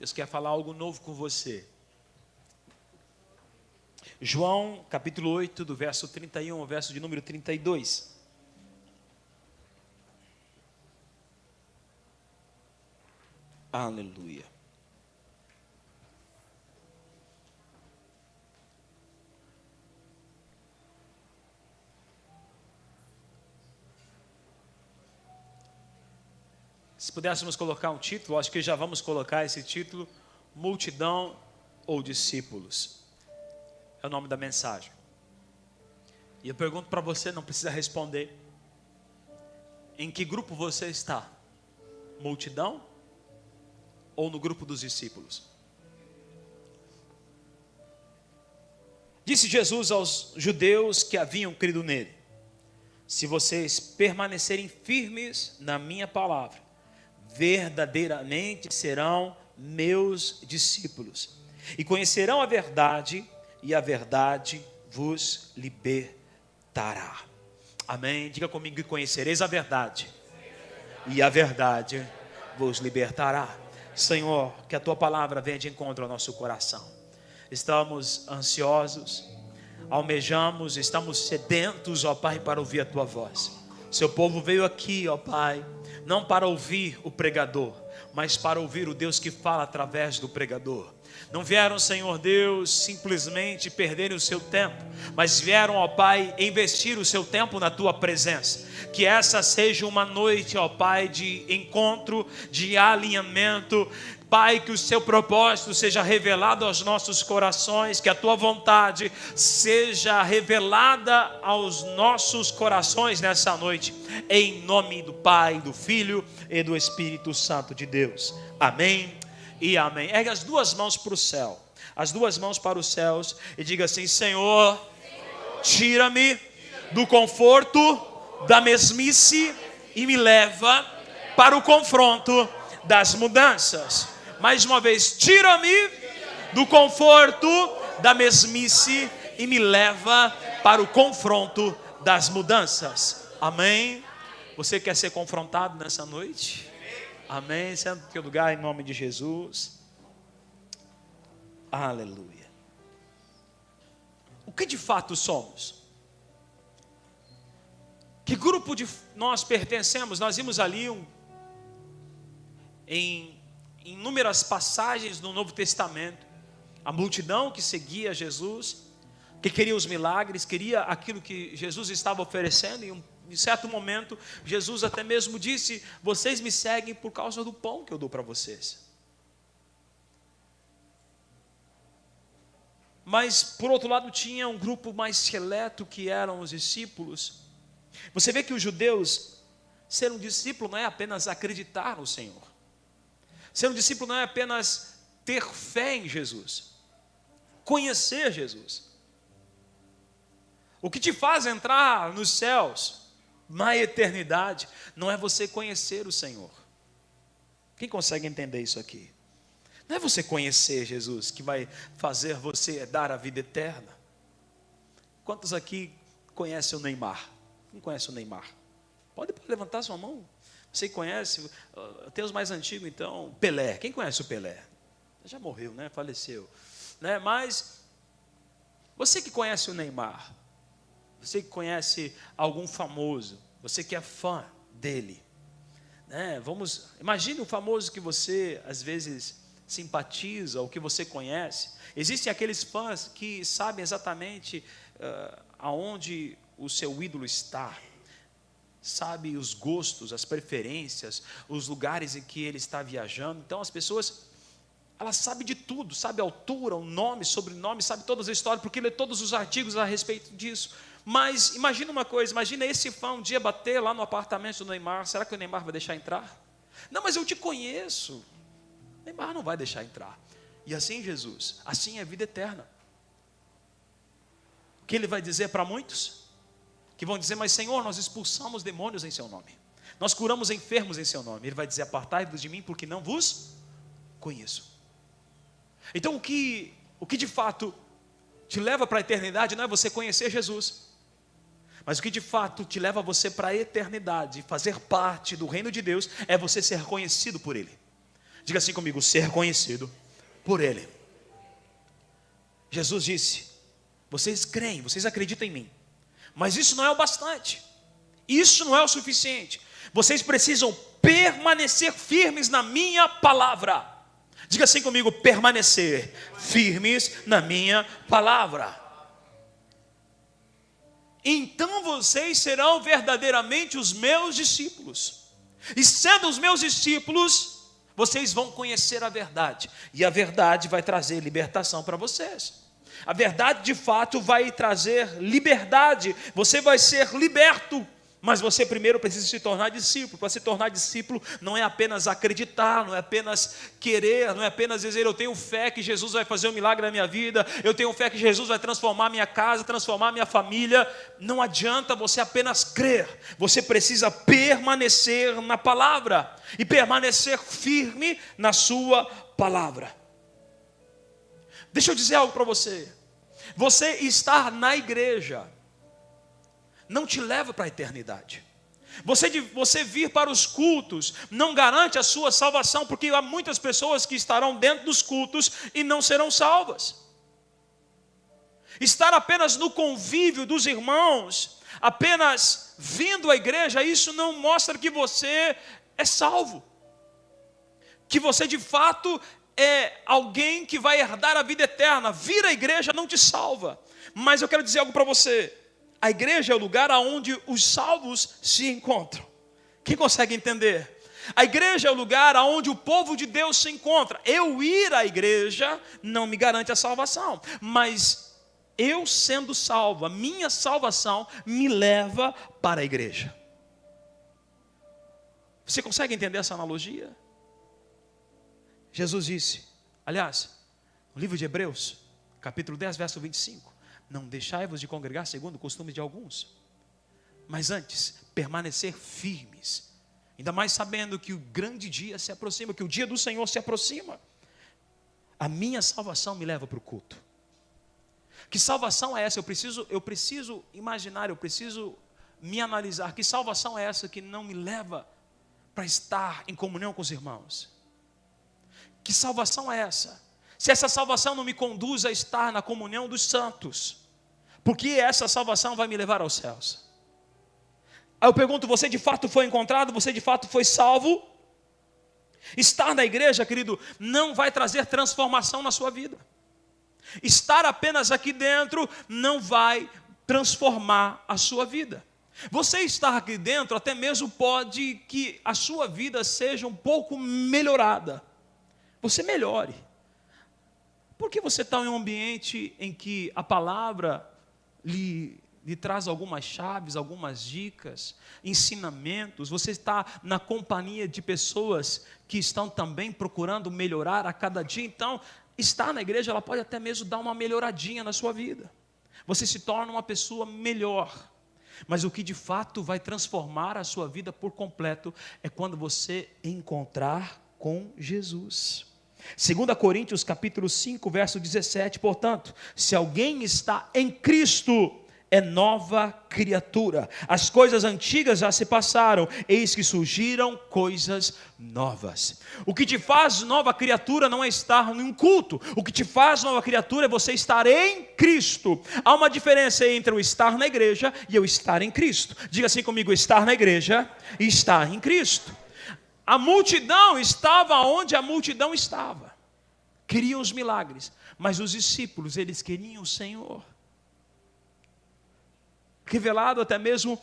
Deus quer falar algo novo com você. João, capítulo 8, do verso 31 ao verso de número 32. Aleluia. Se pudéssemos colocar um título, acho que já vamos colocar esse título: Multidão ou Discípulos. É o nome da mensagem. E eu pergunto para você, não precisa responder: em que grupo você está? Multidão ou no grupo dos discípulos? Disse Jesus aos judeus que haviam crido nele: se vocês permanecerem firmes na minha palavra, verdadeiramente serão meus discípulos, e conhecerão a verdade, e a verdade vos libertará. Amém? Diga comigo: que conhecereis a verdade, e a verdade vos libertará. Senhor, que a tua palavra venha de encontro ao nosso coração. Estamos ansiosos, almejamos, estamos sedentos, ó Pai, para ouvir a tua voz. Seu povo veio aqui, ó Pai, não para ouvir o pregador, mas para ouvir o Deus que fala através do pregador. Não vieram, Senhor Deus, simplesmente perderem o seu tempo, mas vieram, ó Pai, investir o seu tempo na tua presença. Que essa seja uma noite, ó Pai, de encontro, de alinhamento. Pai, que o seu propósito seja revelado aos nossos corações, que a tua vontade seja revelada aos nossos corações nessa noite, em nome do Pai, do Filho e do Espírito Santo de Deus. Amém e amém. Ergue as duas mãos para o céu, as duas mãos para os céus, e diga assim: Senhor, tira-me do conforto da mesmice e me leva para o confronto das mudanças. Mais uma vez: tira-me do conforto da mesmice e me leva para o confronto das mudanças. Amém? Você quer ser confrontado nessa noite? Amém? Senta no teu lugar em nome de Jesus. Aleluia. O que de fato somos? Que grupo de nós pertencemos? Nós vimos ali em inúmeras passagens no Novo Testamento, a multidão que seguia Jesus, que queria os milagres, queria aquilo que Jesus estava oferecendo. Em certo momento, Jesus até mesmo disse: vocês me seguem por causa do pão que eu dou para vocês. Mas, por outro lado, tinha um grupo mais seleto, que eram os discípulos. Você vê que os judeus, ser um discípulo não é apenas acreditar no Senhor. Ser um discípulo não é apenas ter fé em Jesus, conhecer Jesus. O que te faz entrar nos céus, na eternidade, não é você conhecer o Senhor. Quem consegue entender isso aqui? Não é você conhecer Jesus que vai fazer você dar a vida eterna. Quantos aqui conhecem o Neymar? Quem conhece o Neymar? Pode levantar sua mão. Você conhece, tem os mais antigos então, Pelé. Quem conhece o Pelé? Já morreu, né? Faleceu, né? Mas você que conhece o Neymar, você que conhece algum famoso, você que é fã dele, né? Imagine o famoso que você às vezes simpatiza ou que você conhece. Existem aqueles fãs que sabem exatamente aonde o seu ídolo está, sabe os gostos, as preferências, os lugares em que ele está viajando. Então as pessoas, elas sabem de tudo, sabe a altura, o nome, sobrenome, sabe todas as histórias, porque lê todos os artigos a respeito disso. Mas imagina uma coisa, imagina esse fã um dia bater lá no apartamento do Neymar. Será que o Neymar vai deixar entrar? Não, mas eu te conheço. O Neymar não vai deixar entrar. E assim Jesus, assim é a vida eterna. O que ele vai dizer para muitos? Que vão dizer: mas Senhor, nós expulsamos demônios em seu nome, nós curamos enfermos em seu nome. Ele vai dizer: apartai-vos de mim, porque não vos conheço. Então o que de fato te leva para a eternidade não é você conhecer Jesus, mas o que de fato te leva você para a eternidade, fazer parte do reino de Deus, é você ser conhecido por Ele. Diga assim comigo: ser conhecido por Ele. Jesus disse: vocês creem, vocês acreditam em mim, mas isso não é o bastante, isso não é o suficiente. Vocês precisam permanecer firmes na minha palavra. Diga assim comigo: permanecer firmes na minha palavra. Então vocês serão verdadeiramente os meus discípulos. E sendo os meus discípulos, vocês vão conhecer a verdade. E a verdade vai trazer libertação para vocês. A verdade de fato vai trazer liberdade. Você vai ser liberto. Mas você primeiro precisa se tornar discípulo. Para se tornar discípulo não é apenas acreditar, não é apenas querer, não é apenas dizer eu tenho fé que Jesus vai fazer um milagre na minha vida, eu tenho fé que Jesus vai transformar minha casa, transformar minha família. Não adianta você apenas crer, você precisa permanecer na palavra e permanecer firme na sua palavra. Deixa eu dizer algo para você. Você estar na igreja não te leva para a eternidade. Você vir para os cultos não garante a sua salvação, porque há muitas pessoas que estarão dentro dos cultos e não serão salvas. Estar apenas no convívio dos irmãos, apenas vindo à igreja, isso não mostra que você é salvo, que você de fato é alguém que vai herdar a vida eterna. Vir à igreja não te salva. Mas eu quero dizer algo para você. A igreja é o lugar onde os salvos se encontram. Quem consegue entender? A igreja é o lugar onde o povo de Deus se encontra. Eu ir à igreja não me garante a salvação, mas eu sendo salvo, a minha salvação me leva para a igreja. Você consegue entender essa analogia? Jesus disse, aliás, no livro de Hebreus, capítulo 10, verso 25, não deixai-vos de congregar segundo o costume de alguns, mas antes permanecer firmes, ainda mais sabendo que o grande dia se aproxima, que o dia do Senhor se aproxima. A minha salvação me leva para o culto. Que salvação é essa? Eu preciso imaginar, eu preciso me analisar. Que salvação é essa que não me leva para estar em comunhão com os irmãos? Que salvação é essa? Se essa salvação não me conduz a estar na comunhão dos santos, porque essa salvação vai me levar aos céus. Aí eu pergunto, você de fato foi encontrado? Você de fato foi salvo? Estar na igreja, querido, não vai trazer transformação na sua vida. Estar apenas aqui dentro não vai transformar a sua vida. Você estar aqui dentro até mesmo pode que a sua vida seja um pouco melhorada. Você melhore. Porque você está em um ambiente em que a palavra lhe traz algumas chaves, algumas dicas, ensinamentos. Você está na companhia de pessoas que estão também procurando melhorar a cada dia. Então, estar na igreja, ela pode até mesmo dar uma melhoradinha na sua vida. Você se torna uma pessoa melhor. Mas o que de fato vai transformar a sua vida por completo é quando você encontrar com Jesus. 2 Coríntios capítulo 5, verso 17, portanto, se alguém está em Cristo, é nova criatura. As coisas antigas já se passaram, eis que surgiram coisas novas. O que te faz nova criatura não é estar em um culto. O que te faz nova criatura é você estar em Cristo. Há uma diferença entre eu estar na igreja e eu estar em Cristo. Diga assim comigo, estar na igreja e estar em Cristo. A multidão estava onde a multidão estava. Queriam os milagres, mas os discípulos, eles queriam o Senhor. Revelado até mesmo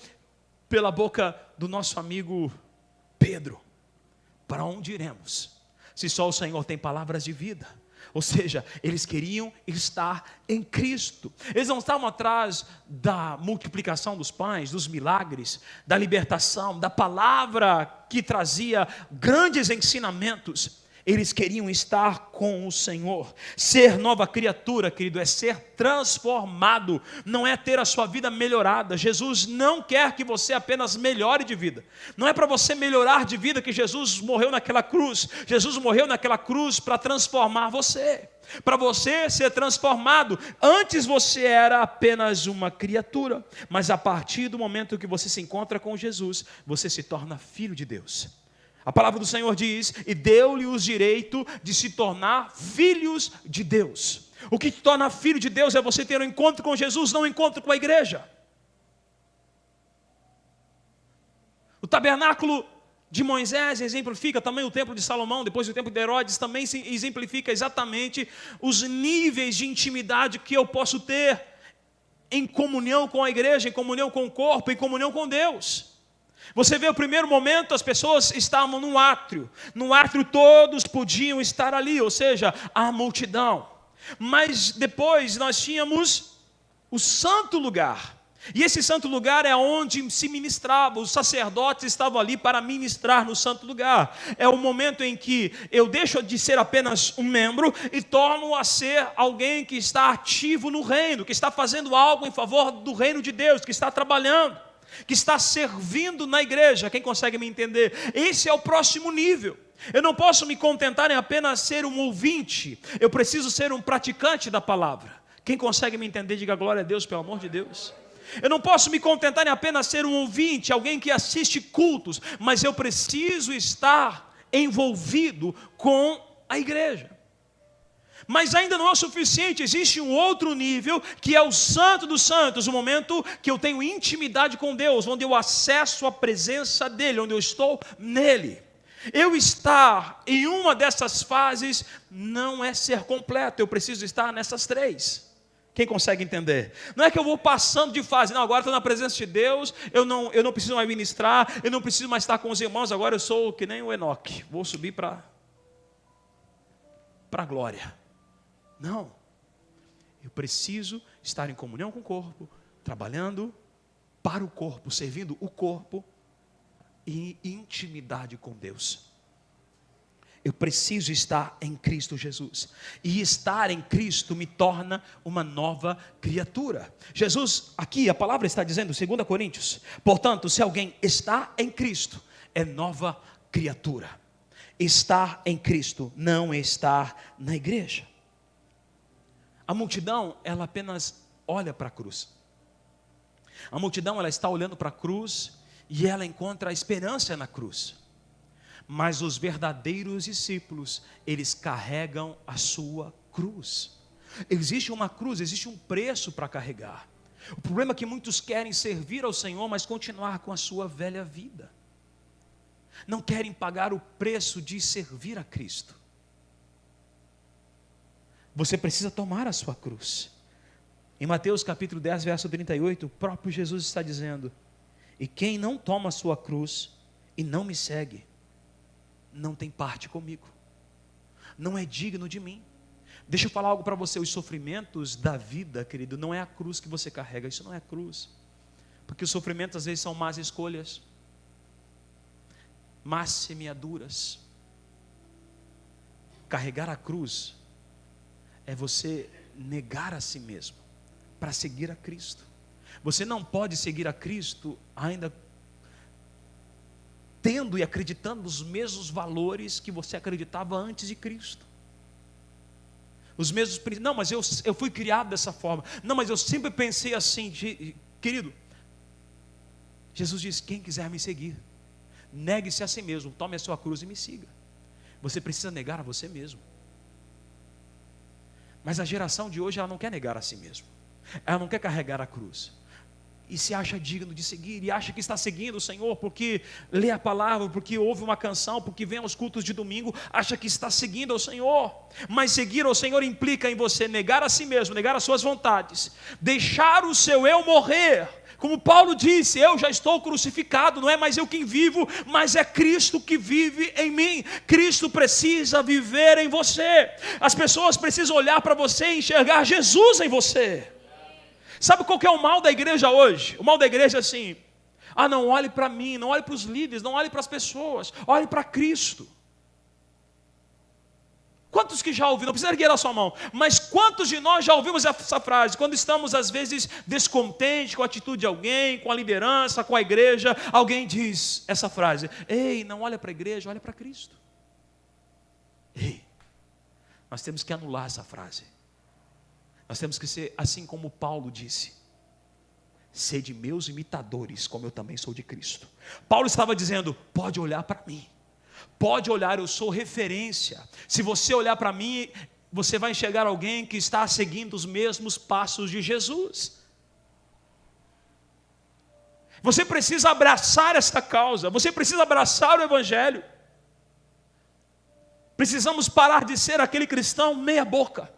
pela boca do nosso amigo Pedro. Para onde iremos? Se só o Senhor tem palavras de vida. Ou seja, eles queriam estar em Cristo. Eles não estavam atrás da multiplicação dos pães, dos milagres, da libertação, da palavra que trazia grandes ensinamentos. Eles queriam estar com o Senhor. Ser nova criatura, querido, é ser transformado, não é ter a sua vida melhorada. Jesus não quer que você apenas melhore de vida. Não é para você melhorar de vida que Jesus morreu naquela cruz. Jesus morreu naquela cruz para transformar você, para você ser transformado. Antes você era apenas uma criatura, mas a partir do momento que você se encontra com Jesus, você se torna filho de Deus. A palavra do Senhor diz: e deu-lhe-os direito de se tornar filhos de Deus. O que te torna filho de Deus é você ter um encontro com Jesus, não um encontro com a igreja. O tabernáculo de Moisés exemplifica também o templo de Salomão, depois o templo de Herodes, também exemplifica exatamente os níveis de intimidade que eu posso ter em comunhão com a igreja, em comunhão com o corpo, em comunhão com Deus. Você vê o primeiro momento, as pessoas estavam no átrio todos podiam estar ali, ou seja, a multidão. Mas depois nós tínhamos o santo lugar. E esse santo lugar é onde se ministrava, os sacerdotes estavam ali para ministrar no santo lugar. É o momento em que eu deixo de ser apenas um membro e torno a ser alguém que está ativo no reino, que está fazendo algo em favor do reino de Deus, que está trabalhando, que está servindo na igreja. Quem consegue me entender? Esse é o próximo nível. Eu não posso me contentar em apenas ser um ouvinte, eu preciso ser um praticante da palavra. Quem consegue me entender, diga glória a Deus, pelo amor de Deus. Eu não posso me contentar em apenas ser um ouvinte, alguém que assiste cultos, mas eu preciso estar envolvido com a igreja. Mas ainda não é o suficiente, existe um outro nível, que é o santo dos santos, o momento que eu tenho intimidade com Deus, onde eu acesso a presença dEle, onde eu estou nele. Eu estar em uma dessas fases não é ser completo, eu preciso estar nessas três. Quem consegue entender? Não é que eu vou passando de fase, não, agora estou na presença de Deus, eu não preciso mais ministrar, eu não preciso mais estar com os irmãos, agora eu sou que nem o Enoque, vou subir para a glória. Não, eu preciso estar em comunhão com o corpo, trabalhando para o corpo, servindo o corpo e intimidade com Deus. Eu preciso estar em Cristo Jesus. E estar em Cristo me torna uma nova criatura. Jesus, aqui a palavra está dizendo, 2 Coríntios, portanto, se alguém está em Cristo, é nova criatura. Estar em Cristo, não estar na igreja. A multidão, ela apenas olha para a cruz. A multidão, ela está olhando para a cruz e ela encontra a esperança na cruz. Mas os verdadeiros discípulos, eles carregam a sua cruz. Existe uma cruz, existe um preço para carregar. O problema é que muitos querem servir ao Senhor, mas continuar com a sua velha vida. Não querem pagar o preço de servir a Cristo. Você precisa tomar a sua cruz. Em Mateus capítulo 10, verso 38, o próprio Jesus está dizendo: e quem não toma a sua cruz e não me segue, não tem parte comigo, não é digno de mim. Deixa eu falar algo para você, os sofrimentos da vida, querido, não é a cruz que você carrega, isso não é a cruz, porque os sofrimentos às vezes são más escolhas, más semeaduras. Carregar a cruz é você negar a si mesmo, para seguir a Cristo. Você não pode seguir a Cristo ainda tendo e acreditando nos mesmos valores que você acreditava antes de Cristo. Os mesmos princípios. Não, mas eu fui criado dessa forma. Não, mas eu sempre pensei assim. Querido, Jesus diz: quem quiser me seguir, negue-se a si mesmo, tome a sua cruz e me siga. Você precisa negar a você mesmo. Mas a geração de hoje, ela não quer negar a si mesmo. Ela não quer carregar a cruz. E se acha digno de seguir, e acha que está seguindo o Senhor, porque lê a palavra, porque ouve uma canção, porque vem aos cultos de domingo, acha que está seguindo ao Senhor. Mas seguir ao Senhor implica em você negar a si mesmo, negar as suas vontades, deixar o seu eu morrer. Como Paulo disse: eu já estou crucificado, não é mais eu quem vivo, mas é Cristo que vive em mim. Cristo precisa viver em você. As pessoas precisam olhar para você e enxergar Jesus em você. Sabe qual que é o mal da igreja hoje? O mal da igreja é assim: não olhe para mim, não olhe para os líderes, não olhe para as pessoas, olhe para Cristo. Quantos que já ouviram? Não precisa erguer a sua mão, mas quantos de nós já ouvimos essa frase? Quando estamos às vezes descontentes com a atitude de alguém, com a liderança, com a igreja, alguém diz essa frase: ei, não olha para a igreja, olha para Cristo. Ei, nós temos que anular essa frase. Nós temos que ser assim como Paulo disse: sede meus imitadores, como eu também sou de Cristo. Paulo estava dizendo: pode olhar para mim, Pode olhar, eu sou referência. Se você olhar para mim, você vai enxergar alguém que está seguindo os mesmos passos de Jesus. Você precisa abraçar esta causa, você precisa abraçar o Evangelho. Precisamos parar de ser aquele cristão meia boca,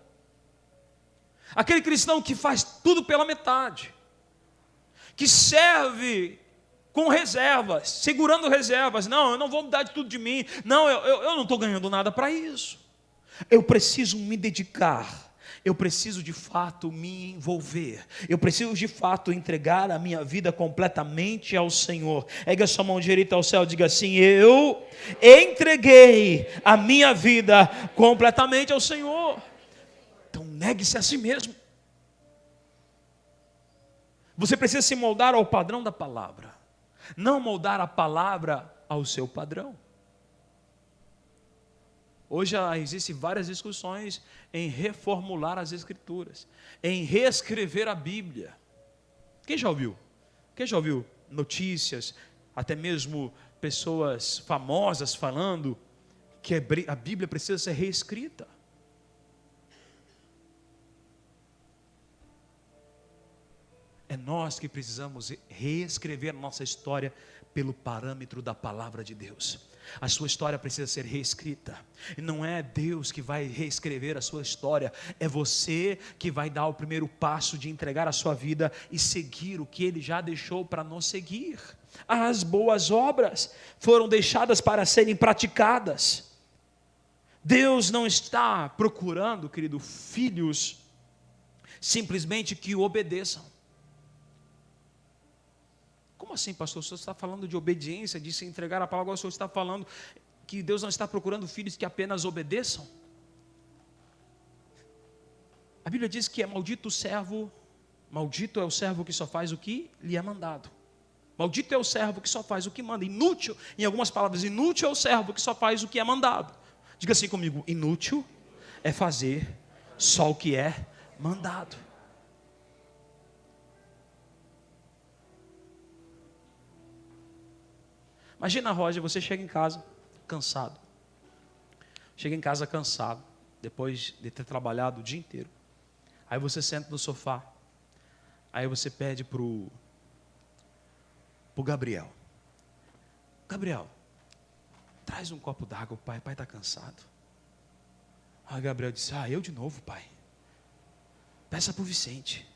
aquele cristão que faz tudo pela metade, que serve com reservas, segurando reservas. Não, eu não vou dar de tudo de mim. Não, eu não estou ganhando nada para isso. Eu preciso me dedicar. Eu preciso de fato me envolver. Eu preciso de fato entregar a minha vida completamente ao Senhor. Erga sua mão direita ao céu e diga assim: eu entreguei a minha vida completamente ao Senhor. Então negue-se a si mesmo. Você precisa se moldar ao padrão da palavra, não moldar a palavra ao seu padrão. Hoje existem várias discussões em reformular as Escrituras, em reescrever a Bíblia. Quem já ouviu? Quem já ouviu notícias, até mesmo pessoas famosas falando que a Bíblia precisa ser reescrita? É nós que precisamos reescrever a nossa história pelo parâmetro da palavra de Deus. A sua história precisa ser reescrita. E não é Deus que vai reescrever a sua história, é você que vai dar o primeiro passo de entregar a sua vida e seguir o que Ele já deixou para nos seguir. As boas obras foram deixadas para serem praticadas. Deus não está procurando, querido, filhos simplesmente que o obedeçam. Como assim, pastor? O senhor está falando de obediência, de se entregar a palavra, agora o senhor está falando que Deus não está procurando filhos que apenas obedeçam? A Bíblia diz que é maldito é o servo que só faz o que lhe é mandado. Maldito é o servo que só faz o que manda. Inútil, em algumas palavras, inútil é o servo que só faz o que é mandado. Diga assim comigo: inútil é fazer só o que é mandado. Imagina, Roger, você chega em casa cansado. Chega em casa cansado, depois de ter trabalhado o dia inteiro. Aí você senta no sofá. Aí você pede pro Gabriel: Gabriel, traz um copo d'água, pai está cansado. Aí Gabriel disse: eu de novo, pai. Peça para o Vicente.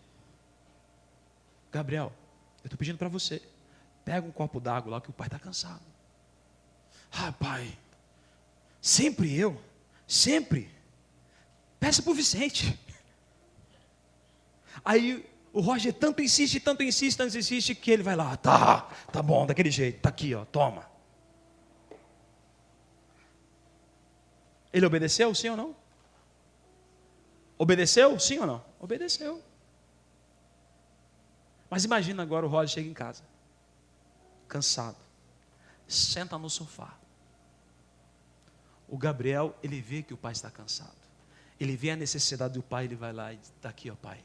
Gabriel, eu estou pedindo para você. Pega um copo d'água lá que o pai está cansado. Pai, sempre eu? Sempre? Peça para o Vicente. Aí o Roger tanto insiste, que ele vai lá. Tá bom, daquele jeito, tá aqui, ó, toma. Ele obedeceu, sim ou não? Obedeceu, sim ou não? Obedeceu. Mas imagina agora o Roger chega em casa, cansado, senta no sofá. O Gabriel, ele vê que o pai está cansado, ele vê a necessidade do pai, ele vai lá e está aqui, ó, pai,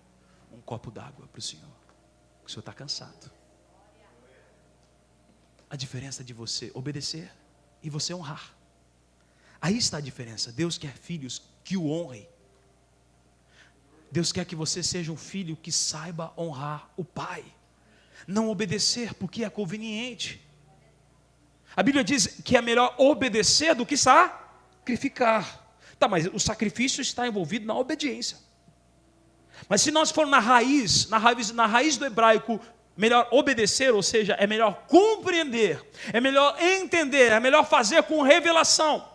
um copo d'água para o senhor está cansado. A diferença de você obedecer e você honrar, aí está a diferença. Deus quer filhos que o honrem. Deus quer que você seja um filho que saiba honrar o pai, não obedecer porque é conveniente. A Bíblia diz que é melhor obedecer do que sacrificar. Tá, mas o sacrifício está envolvido na obediência. Mas se nós formos na raiz do hebraico, melhor obedecer, ou seja, é melhor compreender, é melhor entender, é melhor fazer com revelação,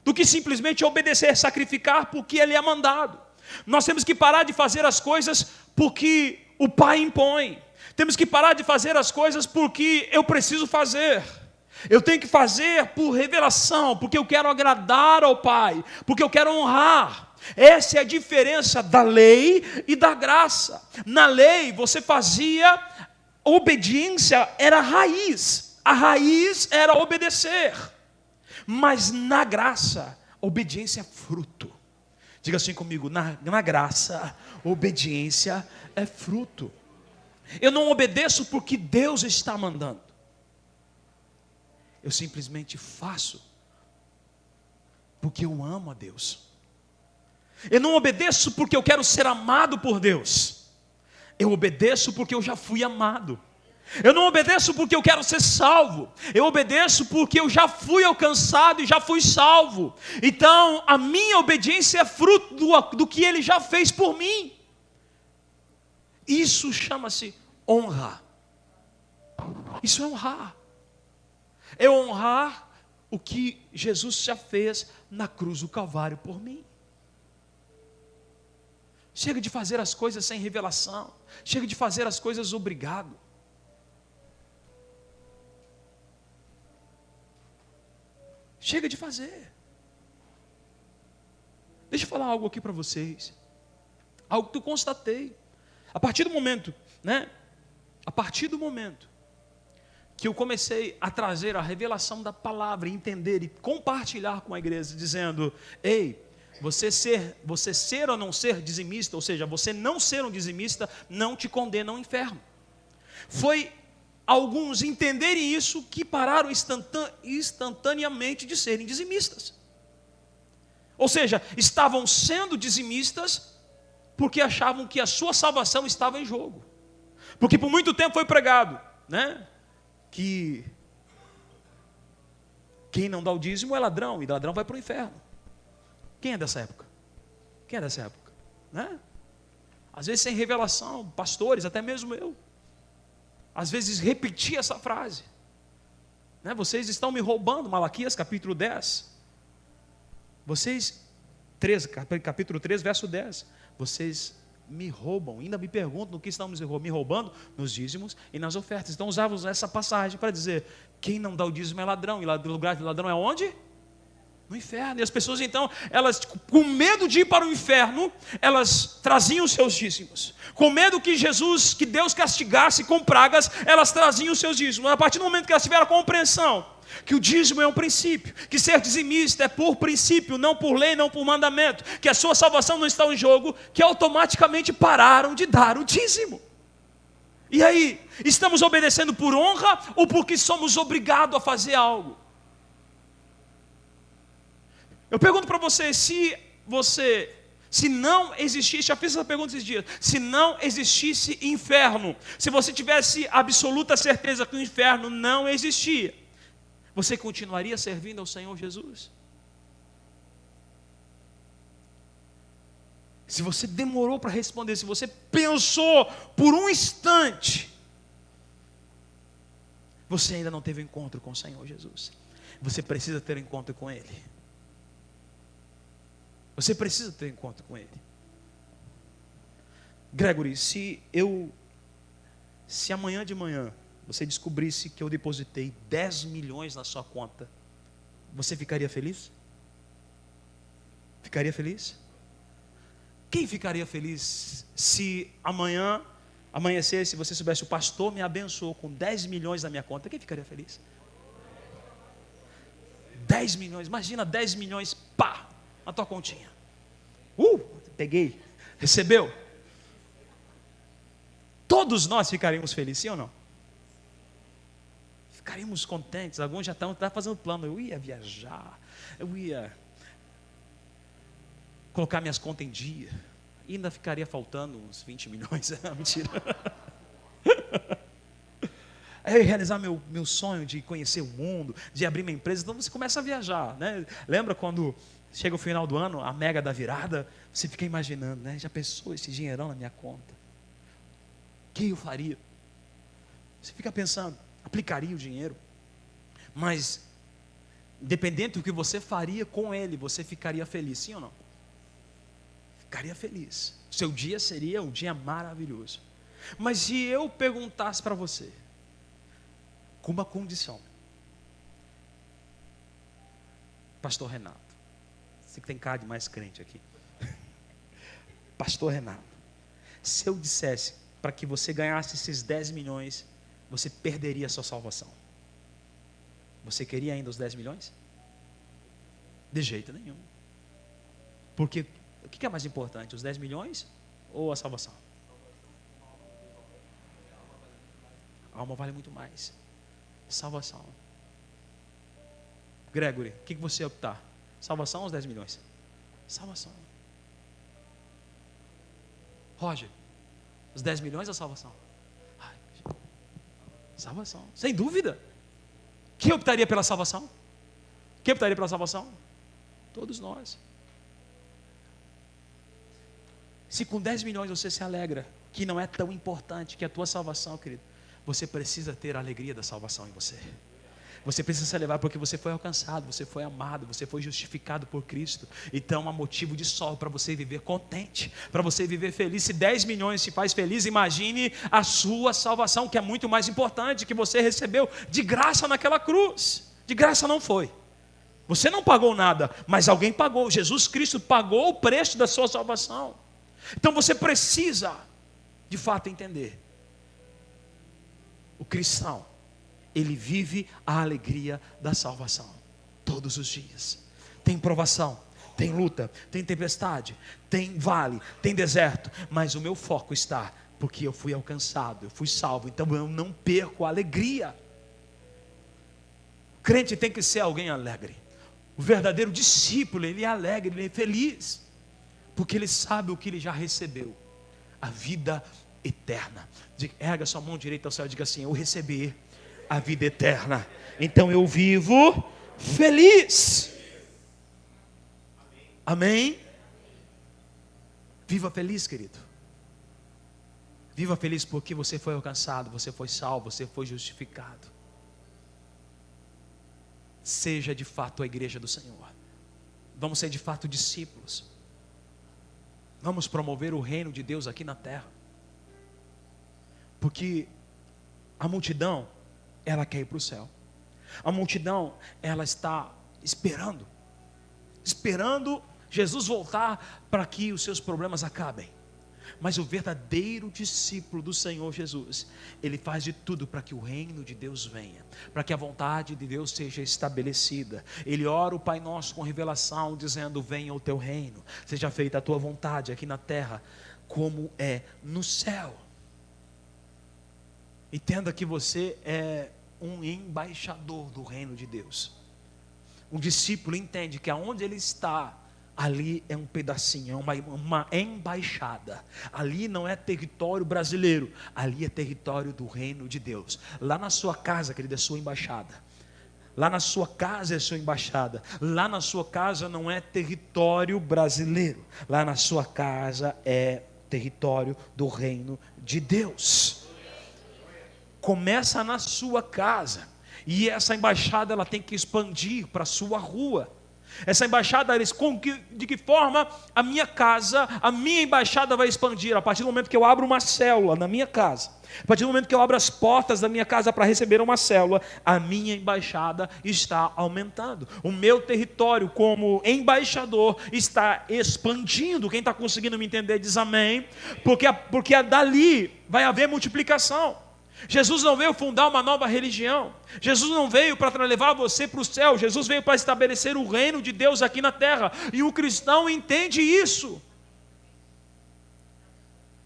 do que simplesmente obedecer, sacrificar porque ele é mandado. Nós temos que parar de fazer as coisas porque o pai impõe. Temos que parar de fazer as coisas porque eu preciso fazer. Eu tenho que fazer por revelação, porque eu quero agradar ao Pai, porque eu quero honrar. Essa é a diferença da lei e da graça. Na lei você fazia, obediência era a raiz era obedecer. Mas na graça, obediência é fruto. Diga assim comigo: na graça, obediência é fruto. Eu não obedeço porque Deus está mandando. Eu simplesmente faço porque eu amo a Deus. Eu não obedeço porque eu quero ser amado por Deus. Eu obedeço porque eu já fui amado. Eu não obedeço porque eu quero ser salvo. Eu obedeço porque eu já fui alcançado e já fui salvo. Então, a minha obediência é fruto do que Ele já fez por mim. Isso chama-se honra. Isso é honrar. É honrar o que Jesus já fez na cruz do Calvário por mim. Chega de fazer as coisas sem revelação. Chega de fazer as coisas obrigado. Chega de fazer. Deixa eu falar algo aqui para vocês. Algo que eu constatei. A partir do momento, A partir do momento que eu comecei a trazer a revelação da palavra, entender e compartilhar com a igreja, dizendo: ei, você ser ou não ser dizimista, ou seja, você não ser um dizimista, não te condena ao inferno. Foi alguns entenderem isso que pararam instantaneamente de serem dizimistas. Ou seja, estavam sendo dizimistas porque achavam que a sua salvação estava em jogo. Porque por muito tempo foi pregado, que quem não dá o dízimo é ladrão, e ladrão vai para o inferno. Quem é dessa época? Quem é dessa época? Às vezes sem revelação, pastores, até mesmo eu. Às vezes repetia essa frase. Vocês estão me roubando, Malaquias capítulo 10. Capítulo 3, verso 10. Vocês me roubam, ainda me perguntam no que estamos me roubando, nos dízimos e nas ofertas. Então usávamos essa passagem para dizer: quem não dá o dízimo é ladrão, e o lugar de ladrão é onde? No inferno. E as pessoas então, elas com medo de ir para o inferno, elas traziam os seus dízimos. Com medo que Deus castigasse com pragas, elas traziam os seus dízimos. A partir do momento que elas tiveram a compreensão que o dízimo é um princípio, que ser dizimista é por princípio, não por lei, não por mandamento, que a sua salvação não está em jogo, que automaticamente pararam de dar o dízimo. E aí, estamos obedecendo por honra ou porque somos obrigados a fazer algo? Eu pergunto para você, se não existisse, já fiz essa pergunta esses dias, se não existisse inferno, se você tivesse absoluta certeza que o inferno não existia, você continuaria servindo ao Senhor Jesus? Se você demorou para responder, se você pensou por um instante, você ainda não teve um encontro com o Senhor Jesus. Você precisa ter um encontro com Ele. Você precisa ter um encontro com Ele. Gregory, se amanhã de manhã você descobrisse que eu depositei 10 milhões na sua conta, você ficaria feliz? Ficaria feliz? Quem ficaria feliz se amanhã amanhecesse, se você soubesse, o pastor me abençoou com 10 milhões na minha conta? Quem ficaria feliz? 10 milhões, imagina 10 milhões, pá, na tua continha. Peguei, recebeu. Todos nós ficaríamos felizes, sim ou não? Ficaríamos contentes. Alguns já estão fazendo plano. Eu ia viajar, eu ia colocar minhas contas em dia, e ainda ficaria faltando uns 20 milhões. Mentira. É realizar meu sonho de conhecer o mundo, de abrir minha empresa. Então você começa a viajar, Lembra quando chega o final do ano, a mega da virada, você fica imaginando, já pensou esse dinheirão na minha conta? O que eu faria? Você fica pensando, aplicaria o dinheiro? Mas, independente do que você faria com ele, você ficaria feliz, sim ou não? Ficaria feliz. Seu dia seria um dia maravilhoso. Mas se eu perguntasse para você, com uma condição, Pastor Renato, você que tem cara de mais crente aqui, Pastor Renato, se eu dissesse para que você ganhasse esses 10 milhões, você perderia a sua salvação, você queria ainda os 10 milhões? De jeito nenhum. Porque o que é mais importante, os 10 milhões ou a salvação? A alma vale muito mais. Salvação. Gregory, o que você ia optar? Salvação ou os 10 milhões? Salvação. Roger, os 10 milhões ou salvação? Salvação, sem dúvida. Quem optaria pela salvação? Quem optaria pela salvação? Todos nós. Se com 10 milhões você se alegra, que não é tão importante que a tua salvação, querido, você precisa ter a alegria da salvação em você. Você precisa se levar porque você foi alcançado, você foi amado, você foi justificado por Cristo. Então há motivo de sol para você viver contente, para você viver feliz. Se 10 milhões te faz feliz, imagine a sua salvação, que é muito mais importante, que você recebeu de graça naquela cruz. De graça não foi. Você não pagou nada, mas alguém pagou. Jesus Cristo pagou o preço da sua salvação. Então você precisa, de fato, entender. O cristão, ele vive a alegria da salvação todos os dias. Tem provação, tem luta, tem tempestade, tem vale, tem deserto, mas o meu foco está porque eu fui alcançado, eu fui salvo, então eu não perco a alegria. O crente tem que ser alguém alegre. O verdadeiro discípulo, ele é alegre, ele é feliz, porque ele sabe o que ele já recebeu, a vida eterna. Erga sua mão direita ao céu e diga assim: eu recebi a vida eterna, então eu vivo feliz. Amém? Viva feliz, querido. Viva feliz porque você foi alcançado, você foi salvo, você foi justificado. Seja de fato a igreja do Senhor. Vamos ser de fato discípulos. Vamos promover o reino de Deus aqui na terra. Porque a multidão, ela quer ir para o céu. A multidão, ela está esperando Jesus voltar para que os seus problemas acabem. Mas o verdadeiro discípulo do Senhor Jesus, ele faz de tudo para que o reino de Deus venha, para que a vontade de Deus seja estabelecida. Ele ora o Pai Nosso com revelação, dizendo: venha o teu reino, seja feita a tua vontade aqui na terra, como é no céu. Entenda que você é um embaixador do reino de Deus. Um discípulo entende que aonde ele está, ali é um pedacinho, é uma embaixada. Ali não é território brasileiro, ali é território do reino de Deus. Lá na sua casa, querida, é sua embaixada. Lá na sua casa é sua embaixada. Lá na sua casa não é território brasileiro. Lá na sua casa é território do reino de Deus. Começa na sua casa. E essa embaixada, ela tem que expandir para a sua rua. Essa embaixada, de que forma a minha casa, a minha embaixada vai expandir? A partir do momento que eu abro uma célula na minha casa, a partir do momento que eu abro as portas da minha casa para receber uma célula, a minha embaixada está aumentando. O meu território como embaixador está expandindo. Quem está conseguindo me entender diz amém. Porque dali vai haver multiplicação. Jesus não veio fundar uma nova religião. Jesus não veio para levar você para o céu. Jesus veio para estabelecer o reino de Deus aqui na terra. E o cristão entende isso.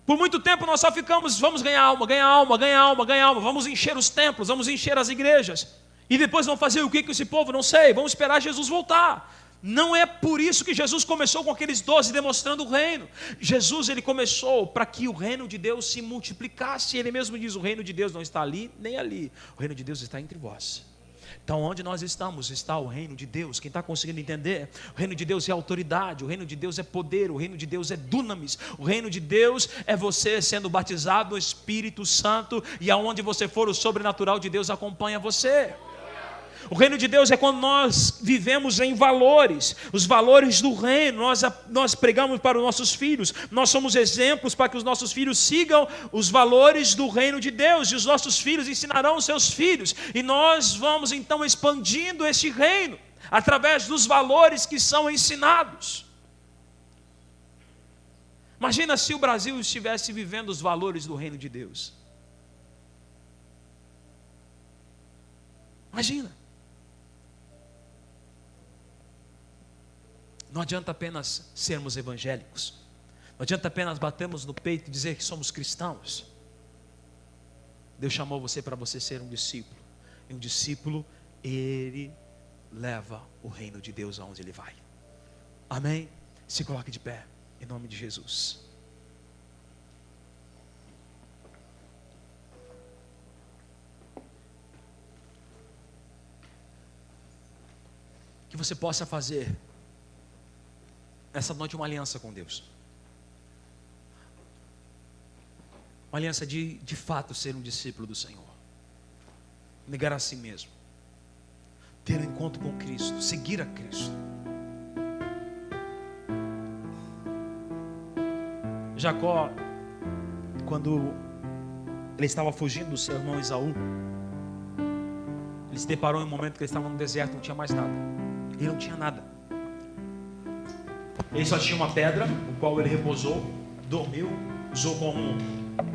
Por muito tempo nós só ficamos: vamos ganhar alma, ganhar alma, ganhar alma, ganhar alma. Vamos encher os templos, vamos encher as igrejas. E depois vamos fazer o que com esse povo? Não sei, vamos esperar Jesus voltar. Não é por isso que Jesus começou com aqueles 12 demonstrando o reino. Jesus, ele começou para que o reino de Deus se multiplicasse. Ele mesmo diz: o reino de Deus não está ali nem ali, o reino de Deus está entre vós. Então onde nós estamos está o reino de Deus. Quem está conseguindo entender? O reino de Deus é autoridade, o reino de Deus é poder, o reino de Deus é dunamis. O reino de Deus é você sendo batizado no Espírito Santo, e aonde você for, o sobrenatural de Deus acompanha você. O reino de Deus é quando nós vivemos em valores, os valores do reino. Nós pregamos para os nossos filhos, nós somos exemplos para que os nossos filhos sigam os valores do reino de Deus, e os nossos filhos ensinarão os seus filhos, e nós vamos então expandindo este reino, através dos valores que são ensinados. Imagina se o Brasil estivesse vivendo os valores do reino de Deus. Imagina. Não adianta apenas sermos evangélicos. Não adianta apenas batermos no peito e dizer que somos cristãos. Deus chamou você para você ser um discípulo. E um discípulo, ele leva o reino de Deus aonde ele vai. Amém? Se coloque de pé, em nome de Jesus. Que você possa fazer essa noite uma aliança com Deus. Uma aliança de fato ser um discípulo do Senhor. Negar a si mesmo. Ter um encontro com Cristo. Seguir a Cristo. Jacó, quando ele estava fugindo do seu irmão Esaú, ele se deparou em um momento que ele estava no deserto, não tinha mais nada. Ele não tinha nada. Ele só tinha uma pedra, no qual ele repousou, dormiu, usou como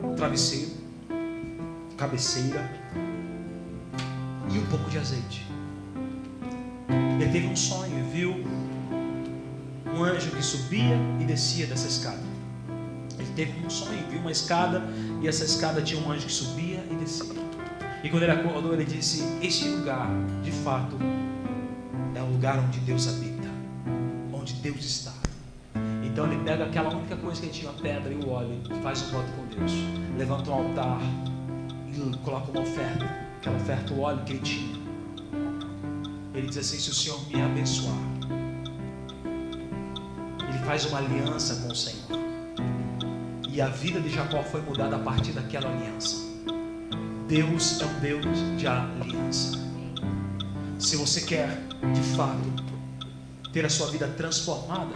um travesseiro, cabeceira e um pouco de azeite. Ele teve um sonho e viu um anjo que subia e descia dessa escada. Ele teve um sonho e viu uma escada, e essa escada tinha um anjo que subia e descia. E quando ele acordou, ele disse: este lugar, de fato, é o lugar onde Deus habita, onde Deus está. Então ele pega aquela única coisa que ele tinha, a pedra e o óleo, e faz um voto com Deus. Levanta um altar e coloca uma oferta. Aquela oferta, o óleo que ele tinha. Ele diz assim: se o Senhor me abençoar. Ele faz uma aliança com o Senhor. E a vida de Jacó foi mudada a partir daquela aliança. Deus é um Deus de aliança. Se você quer, de fato, ter a sua vida transformada,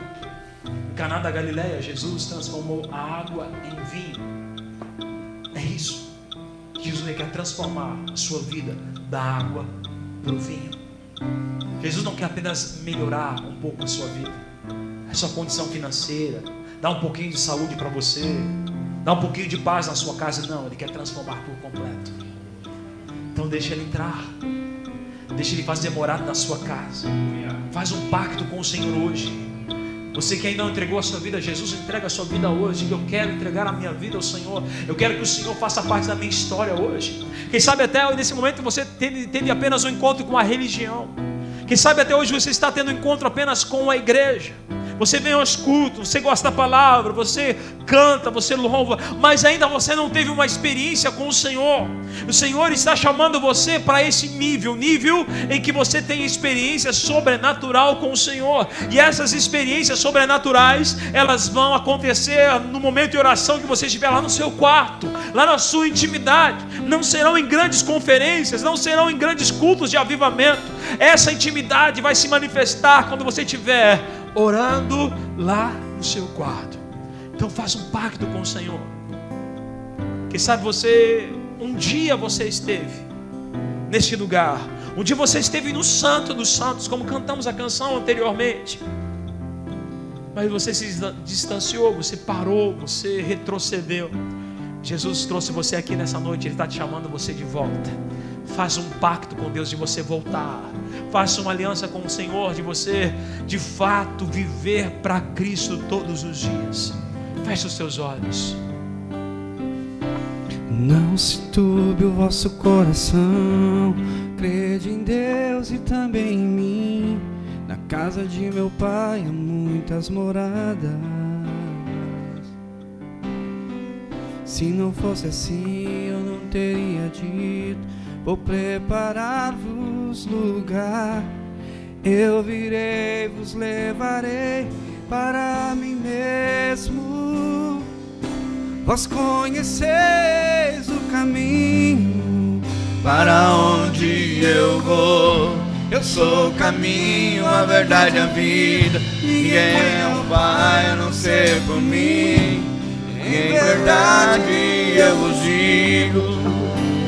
em Caná da Galileia, Jesus transformou a água em vinho. É isso. Jesus quer transformar a sua vida da água para o vinho. Jesus não quer apenas melhorar um pouco a sua vida, a sua condição financeira, dar um pouquinho de saúde para você, dar um pouquinho de paz na sua casa. Não, Ele quer transformar por completo. Então deixa Ele entrar. Deixa Ele fazer morada na sua casa. Faz um pacto com o Senhor hoje. Você que ainda não entregou a sua vida a Jesus, entrega a sua vida hoje. Eu quero entregar a minha vida ao Senhor. Eu quero que o Senhor faça parte da minha história hoje. Quem sabe até nesse momento você teve apenas um encontro com a religião. Quem sabe até hoje você está tendo um encontro apenas com a igreja. Você vem aos cultos, você gosta da palavra, você canta, você louva, mas ainda você não teve uma experiência com o Senhor. O Senhor está chamando você para esse nível em que você tem experiência sobrenatural com o Senhor. E essas experiências sobrenaturais, elas vão acontecer no momento de oração que você estiver lá no seu quarto, lá na sua intimidade. Não serão em grandes conferências, não serão em grandes cultos de avivamento. Essa intimidade vai se manifestar quando você estiver orando lá no seu quarto. Então faça um pacto com o Senhor. Quem sabe um dia você esteve neste lugar, um dia você esteve no Santo dos Santos, como cantamos a canção anteriormente, mas você se distanciou, você parou, você retrocedeu. Jesus trouxe você aqui nessa noite, Ele está te chamando você de volta. Faça um pacto com Deus de você voltar. Faça uma aliança com o Senhor de você, de fato, viver para Cristo todos os dias. Feche os seus olhos. Não se turbe o vosso coração. Crede em Deus e também em mim. Na casa de meu Pai há muitas moradas. Se não fosse assim, eu não teria dito: vou preparar-vos lugar. Eu virei, vos levarei para mim mesmo. Vós conheceis o caminho para onde eu vou. Eu sou o caminho, a verdade e a vida. Ninguém é o Pai a não ser por mim. Em verdade eu vos digo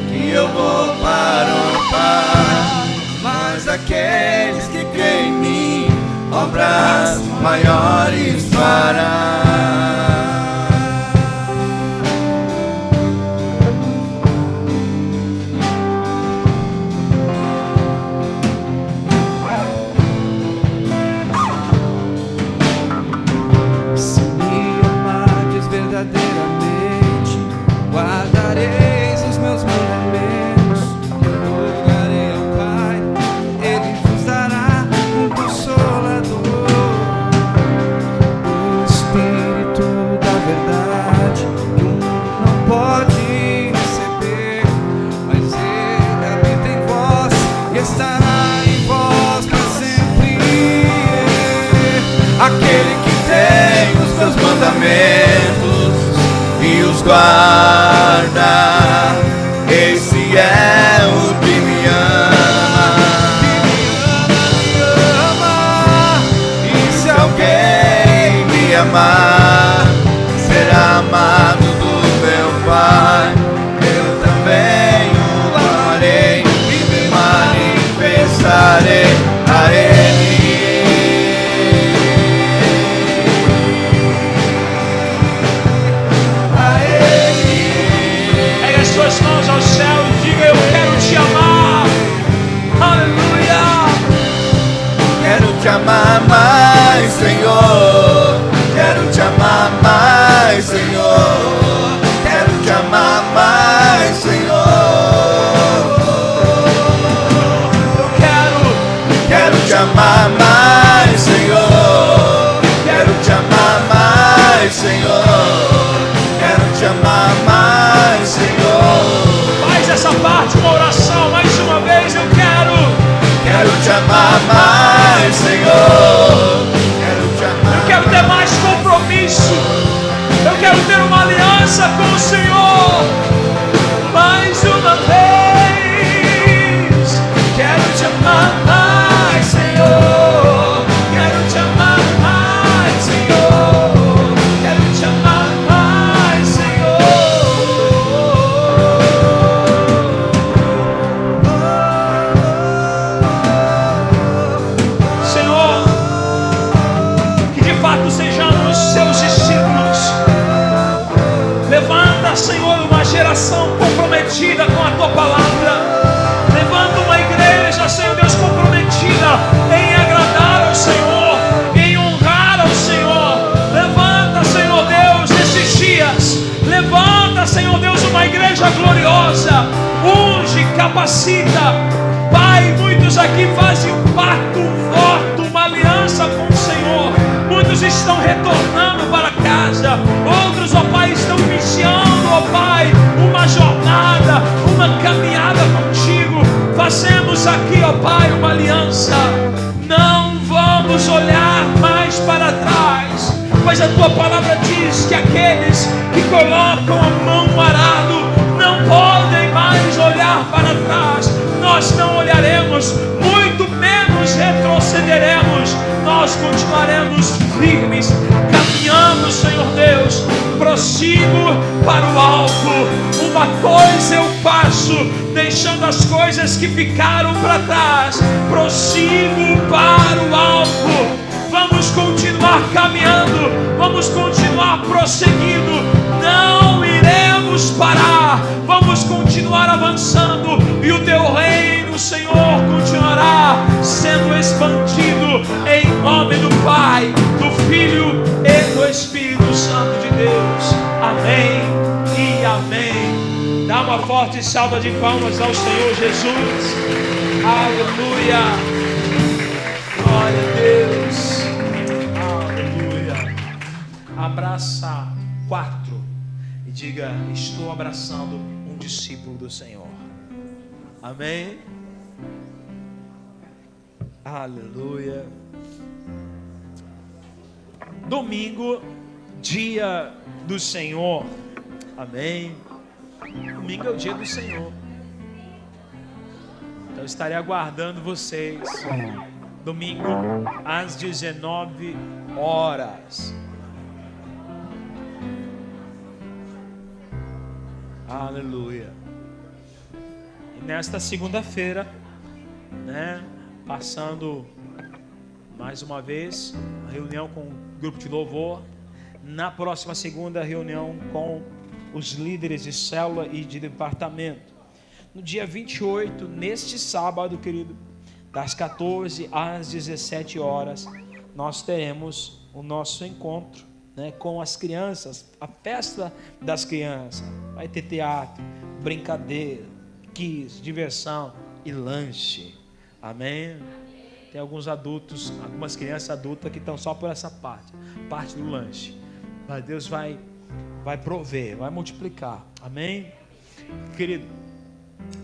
que eu vou para o Pai. Mas aqueles que creem em mim, obras maiores fará. Se me amardes verdadeiramente, guardareis os meus mandamentos. Rogarei ao Pai, Ele vos dará um Consolador. guarda. Esse é o que me ama. E se alguém me amar, será amado do meu Pai. Eu também o amarei e me manifestarei a Ele. Suas mãos ao céu e diga: eu quero te amar. Aleluia. Quero te amar mais, Senhor. Quero te amar mais, Senhor. Quero te amar mais, Senhor. Quero te amar mais, Senhor. Quero te amar mais, Senhor. Quero te amar mais, Senhor. Faz essa parte, uma oração, mais uma vez. Eu quero te amar mais, Senhor. Quero te amar. Eu quero ter mais compromisso. Eu quero ter uma aliança com o Senhor. Mais uma vez. Quero te amar mais, Senhor. Quero te amar mais, Senhor. Quero te amar mais, Senhor, que de fato sejamos seus discípulos. Levanta, Senhor, uma geração comprometida com a Tua Palavra. Levanta uma igreja, Senhor Deus, comprometida em agradar ao Senhor, em honrar ao Senhor. Levanta, Senhor Deus, nesses dias. Levanta, Senhor Deus, uma igreja gloriosa. Unge, capacita. Pai, muitos aqui fazem um pacto, um voto, uma aliança com o Senhor. Muitos estão retornando para casa. Outros, ó Pai, estão iniciando, ó Pai, uma jornada, uma caminhada contigo. Fazemos aqui, ó Pai, uma aliança. Não vamos olhar mais para trás, pois a Tua Palavra diz que aqueles que colocam a mão no arado não podem mais olhar para trás. Nós não olharemos, muito menos retrocederemos. Nós continuaremos firmes, caminhando, Senhor Deus. Prossigo para o alto. Uma coisa eu faço, deixando as coisas que ficaram para trás. Prossigo para o alto. Vamos continuar caminhando, vamos continuar prosseguindo. Não iremos parar. Vamos continuar avançando e o Teu reino, Senhor, continuará sendo expandido em nome do Pai, do Filho e do Espírito Santo de Deus. Amém e amém. Dá uma forte salva de palmas ao Senhor Jesus. Aleluia. Glória a Deus. Aleluia. Abraça 4 e diga: estou abraçando um discípulo do Senhor. Amém. Aleluia. Domingo, dia do Senhor. Amém. Domingo é o dia do Senhor. Então estarei aguardando vocês. Domingo às 19 horas. Aleluia. E nesta segunda-feira, né, passando mais uma vez a reunião com o grupo de louvor. Na próxima segunda, reunião com os líderes de célula e de departamento. No dia 28, neste sábado, querido, das 14 às 17 horas, nós teremos o nosso encontro, né, com as crianças, a festa das crianças. Vai ter teatro, brincadeira, quiz, diversão e lanche. Amém? Tem alguns adultos, algumas crianças adultas que estão só por essa parte do lanche. Mas Deus vai prover, vai multiplicar. Amém? Querido,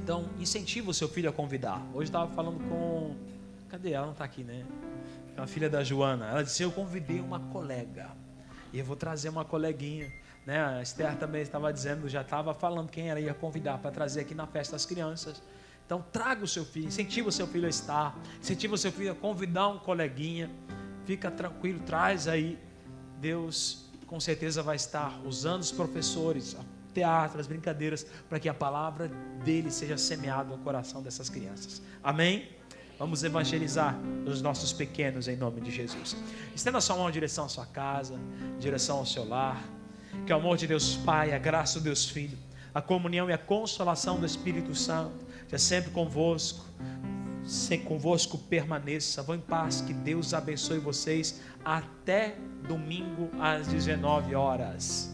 então incentiva o seu filho a convidar. Hoje eu estava falando com... Cadê ela? Não está aqui, né? É uma filha da Joana. Ela disse: eu convidei uma colega. E eu vou trazer uma coleguinha, né? A Esther também estava dizendo, já estava falando quem ela ia convidar para trazer aqui na festa das crianças. Então traga o seu filho, incentiva o seu filho a estar, incentiva o seu filho a convidar um coleguinha. Fica tranquilo, traz aí. Deus com certeza vai estar usando os professores, o teatro, as brincadeiras, para que a palavra dele seja semeada no coração dessas crianças. Amém? Vamos evangelizar os nossos pequenos em nome de Jesus. Estenda a sua mão em direção à sua casa, em direção ao seu lar. Que o amor de Deus Pai, a graça do Deus Filho, a comunhão e a consolação do Espírito Santo seja sempre convosco. Convosco permaneça. Vão em paz, que Deus abençoe vocês até domingo às 19 horas.